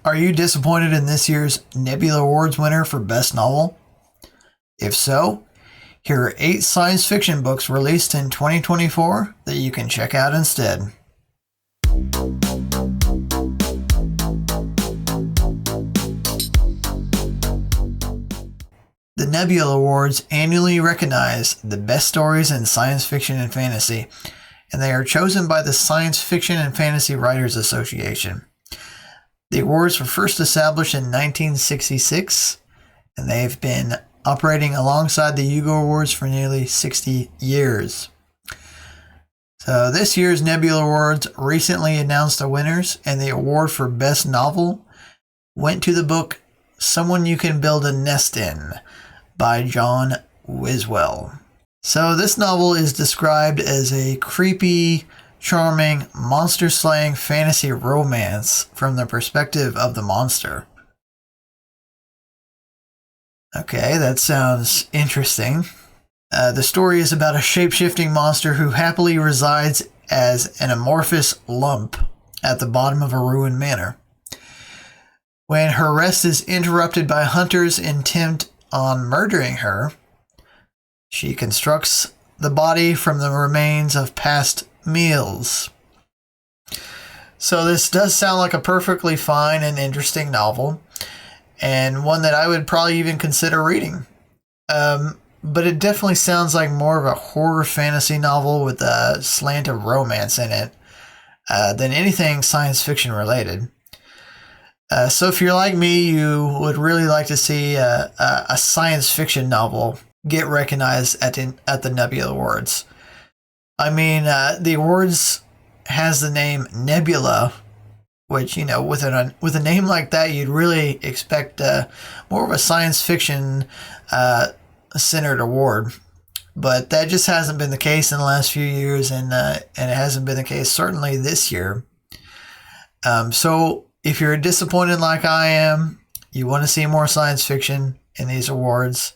Are you disappointed in this year's Nebula Awards winner for Best Novel? If so, here are 8 science fiction books released in 2024 that you can check out instead. The Nebula Awards annually recognize the best stories in science fiction and fantasy, and they are chosen by the Science Fiction and Fantasy Writers Association. The awards were first established in 1966, and they've been operating alongside the Hugo Awards for nearly 60 years. So this year's Nebula Awards recently announced the winners, and the award for Best Novel went to the book Someone You Can Build a Nest In by John Wiswell. So this novel is described as a creepy, charming, monster-slaying fantasy romance from the perspective of the monster. Okay, that sounds interesting. The story is about a shape-shifting monster who happily resides as an amorphous lump at the bottom of a ruined manor. When her rest is interrupted by hunters intent on murdering her, she constructs the body from the remains of past meals. So this does sound like a perfectly fine and interesting novel, and one that I would probably even consider reading. But it definitely sounds like more of a horror fantasy novel with a slant of romance in it than anything science fiction related. So if you're like me, you would really like to see a science fiction novel get recognized at the Nebula Awards. I mean, the awards has the name Nebula, which, you know, with a name like that, you'd really expect more of a science fiction centered award. But that just hasn't been the case in the last few years, and it hasn't been the case certainly this year. So if you're disappointed like I am, you want to see more science fiction in these awards,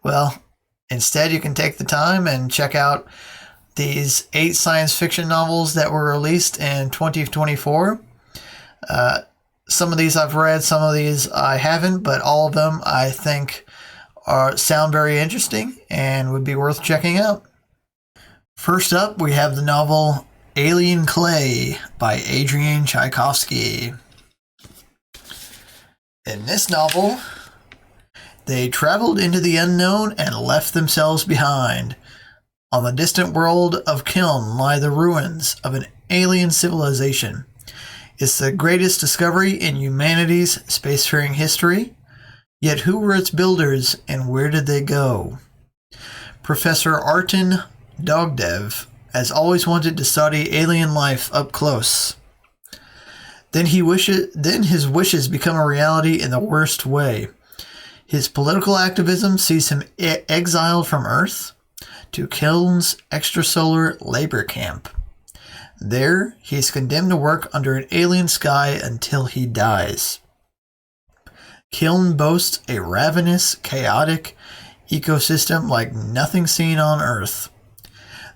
well, instead you can take the time and check out these 8 science fiction novels that were released in 2024. Some of these I've read, some of these I haven't, but all of them I think sound very interesting and would be worth checking out. First up, we have the novel Alien Clay by Adrian Tchaikovsky. In this novel, they traveled into the unknown and left themselves behind. On the distant world of Kiln lie the ruins of an alien civilization. It's the greatest discovery in humanity's spacefaring history. Yet who were its builders and where did they go? Professor Arten Dogdev has always wanted to study alien life up close. Then his wishes become a reality in the worst way. His political activism sees him exiled from Earth to Kiln's extrasolar labor camp. There, he is condemned to work under an alien sky until he dies. Kiln boasts a ravenous, chaotic ecosystem like nothing seen on Earth.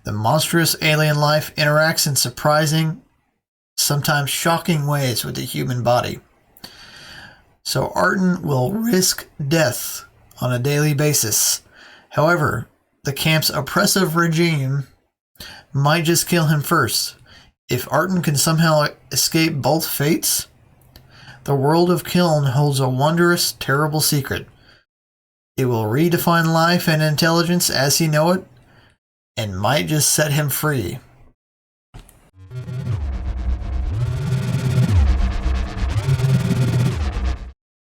The monstrous alien life interacts in surprising, sometimes shocking ways with the human body. So Arten will risk death on a daily basis. However, the camp's oppressive regime might just kill him first. If Arten can somehow escape both fates, the world of Kiln holds a wondrous, terrible secret. It will redefine life and intelligence as he know it, and might just set him free.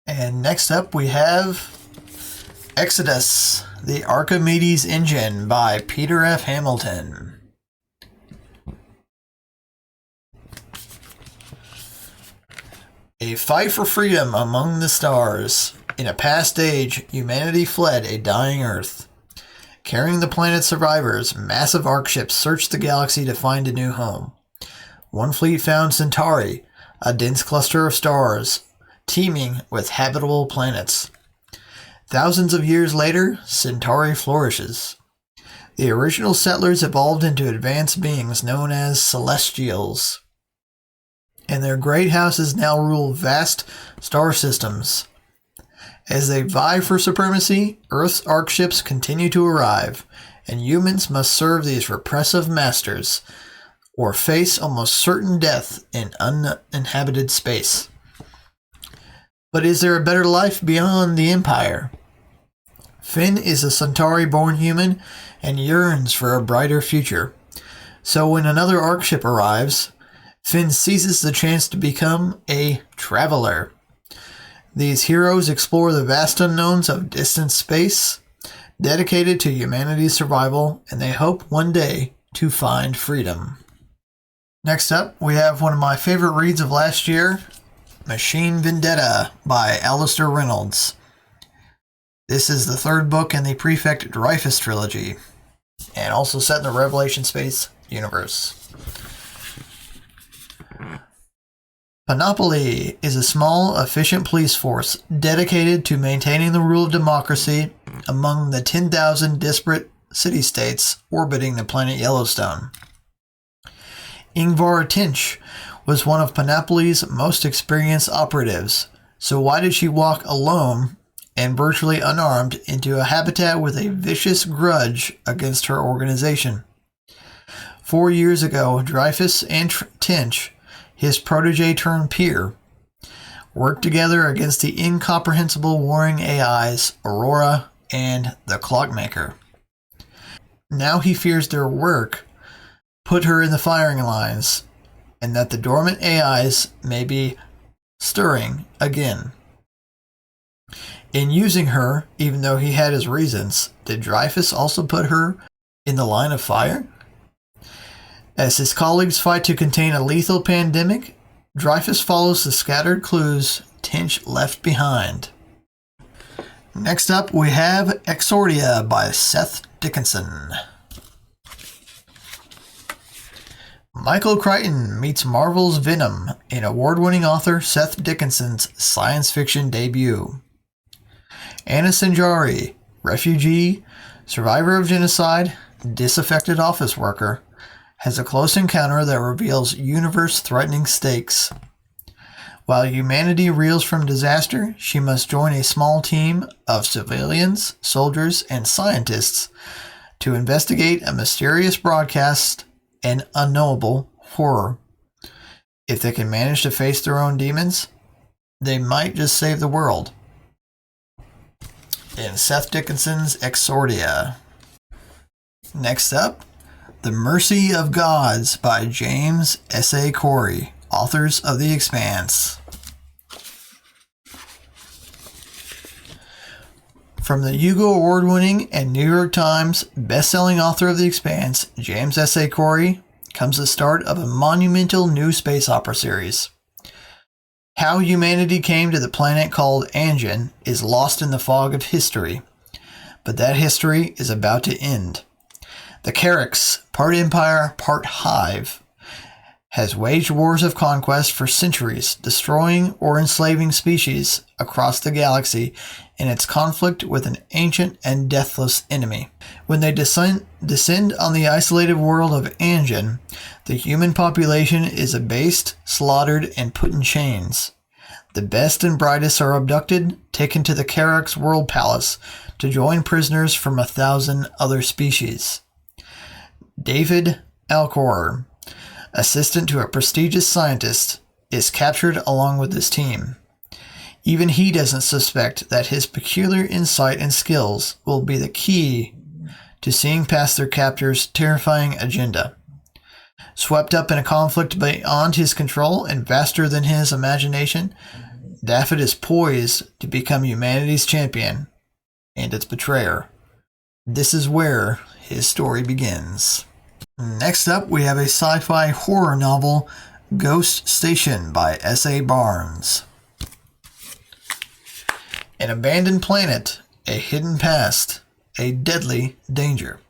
And next up we have Exodus, the Archimedes Engine by Peter F. Hamilton. A fight for freedom among the stars. In a past age, humanity fled a dying Earth. Carrying the planet's survivors, massive ark ships searched the galaxy to find a new home. One fleet found Centauri, a dense cluster of stars, teeming with habitable planets. Thousands of years later, Centauri flourishes. The original settlers evolved into advanced beings known as Celestials. and their great houses now rule vast star systems. As they vie for supremacy, Earth's arc ships continue to arrive, and humans must serve these repressive masters, or face almost certain death in uninhabited space. But is there a better life beyond the Empire? Finn is a Centauri-born human and yearns for a brighter future. So when another arc ship arrives, Finn seizes the chance to become a traveler. These heroes explore the vast unknowns of distant space, dedicated to humanity's survival, and they hope one day to find freedom. Next up, we have one of my favorite reads of last year, Machine Vendetta by Alistair Reynolds. This is the third book in the Prefect Dreyfus trilogy, and also set in the Revelation Space universe. Panoply is a small, efficient police force dedicated to maintaining the rule of democracy among the 10,000 disparate city-states orbiting the planet Yellowstone. Ingvar Tinch was one of Panoply's most experienced operatives, so why did she walk alone and virtually unarmed into a habitat with a vicious grudge against her organization? 4 years ago, Dreyfus and Tinch, his protege-turned-peer, worked together against the incomprehensible warring AIs Aurora and the Clockmaker. Now he fears their work put her in the firing lines, and that the dormant AIs may be stirring again. In using her, even though he had his reasons, did Dreyfus also put her in the line of fire? As his colleagues fight to contain a lethal pandemic, Dreyfus follows the scattered clues Tinch left behind. Next up, we have Exordia by Seth Dickinson. Michael Crichton meets Marvel's Venom in award-winning author Seth Dickinson's science fiction debut. Anna Sanjari, refugee, survivor of genocide, disaffected office worker, has a close encounter that reveals universe-threatening stakes. While humanity reels from disaster, she must join a small team of civilians, soldiers, and scientists to investigate a mysterious broadcast and unknowable horror. If they can manage to face their own demons, they might just save the world. In Seth Dickinson's Exordia. Next up, The Mercy of Gods by James S.A. Corey, authors of The Expanse. From the Hugo Award-winning and New York Times best-selling author of The Expanse, James S.A. Corey, comes the start of a monumental new space opera series. How humanity came to the planet called Anjan is lost in the fog of history, but that history is about to end. The Carrax, part Empire, part Hive, has waged wars of conquest for centuries, destroying or enslaving species across the galaxy in its conflict with an ancient and deathless enemy. When they descend on the isolated world of Anjan, the human population is abased, slaughtered, and put in chains. The best and brightest are abducted, taken to the Carrax World Palace to join prisoners from 1,000 other species. David Alcor, assistant to a prestigious scientist, is captured along with his team. Even he doesn't suspect that his peculiar insight and skills will be the key to seeing past their captor's terrifying agenda. Swept up in a conflict beyond his control and vaster than his imagination, Daffod is poised to become humanity's champion and its betrayer. This is where his story begins. Next up, we have a sci-fi horror novel, Ghost Station by S.A. Barnes. An abandoned planet, a hidden past, a deadly danger.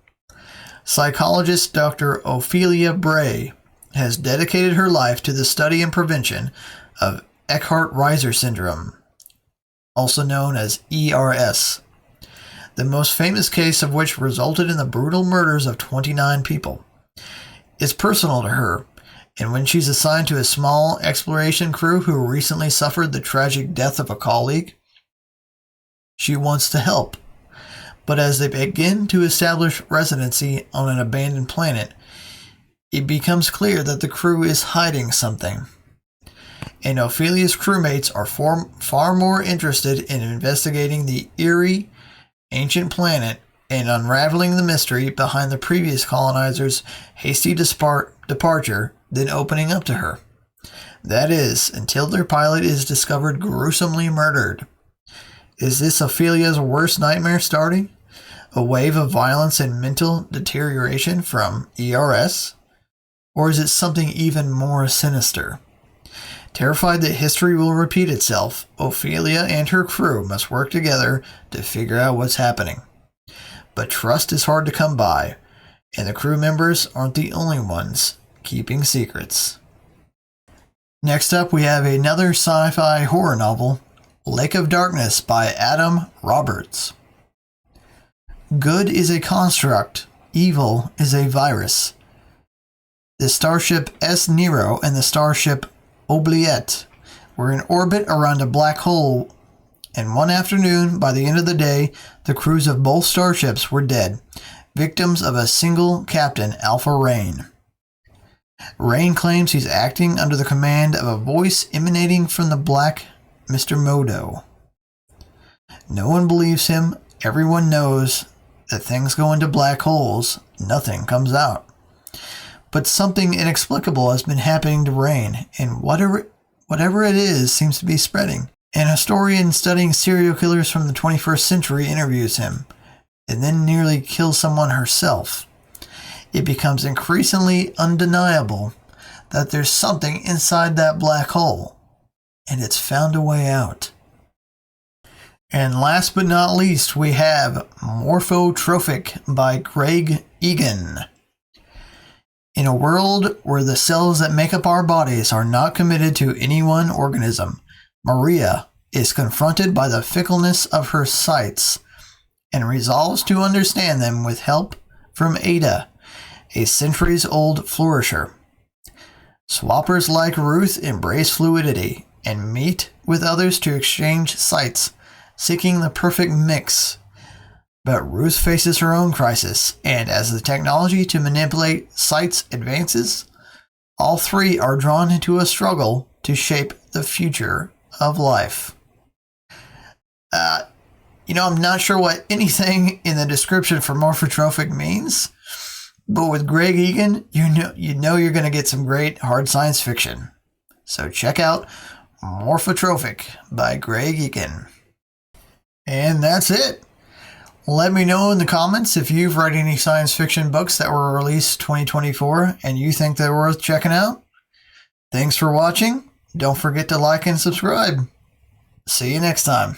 Psychologist Dr. Ophelia Bray has dedicated her life to the study and prevention of Eckhart-Reiser syndrome, also known as ERS, the most famous case of which resulted in the brutal murders of 29 people. It's personal to her, And when she's assigned to a small exploration crew who recently suffered the tragic death of a colleague, she wants to help. But as they begin to establish residency on an abandoned planet, it becomes clear that the crew is hiding something. And Ophelia's crewmates are far more interested in investigating the eerie, ancient planet and unraveling the mystery behind the previous colonizers' hasty departure than opening up to her. That is, until their pilot is discovered gruesomely murdered. Is this Ophelia's worst nightmare starting? A wave of violence and mental deterioration from ERS? Or is it something even more sinister? Terrified that history will repeat itself, Ophelia and her crew must work together to figure out what's happening. But trust is hard to come by, and the crew members aren't the only ones keeping secrets. Next up, we have another sci-fi horror novel, Lake of Darkness by Adam Roberts. Good is a construct, evil is a virus. The starship S. Nero and the starship Oubliette were in orbit around a black hole, and one afternoon, by the end of the day, the crews of both starships were dead, victims of a single captain, Alpha Rain. Rain claims he's acting under the command of a voice emanating from the black Mr. Modo. No one believes him. Everyone knows that things go into black holes, nothing comes out. But something inexplicable has been happening to Rain, and whatever it is seems to be spreading. An historian studying serial killers from the 21st century interviews him, and then nearly kills someone herself. It becomes increasingly undeniable that there's something inside that black hole, and it's found a way out. And last but not least, we have Morphotrophic by Greg Egan. In a world where the cells that make up our bodies are not committed to any one organism, Maria is confronted by the fickleness of her sights and resolves to understand them with help from Ada, a centuries-old flourisher. Swappers like Ruth embrace fluidity and meet with others to exchange sights, seeking the perfect mix. But Ruth faces her own crisis, and as the technology to manipulate sights advances, all three are drawn into a struggle to shape the future of life. I'm not sure what anything in the description for Morphotrophic means, but with Greg Egan, you know you're going to get some great hard science fiction. So check out Morphotrophic by Greg Egan. And that's it. Let me know in the comments if you've read any science fiction books that were released 2024 and you think they're worth checking out. Thanks for watching. Don't forget to like and subscribe. See you next time.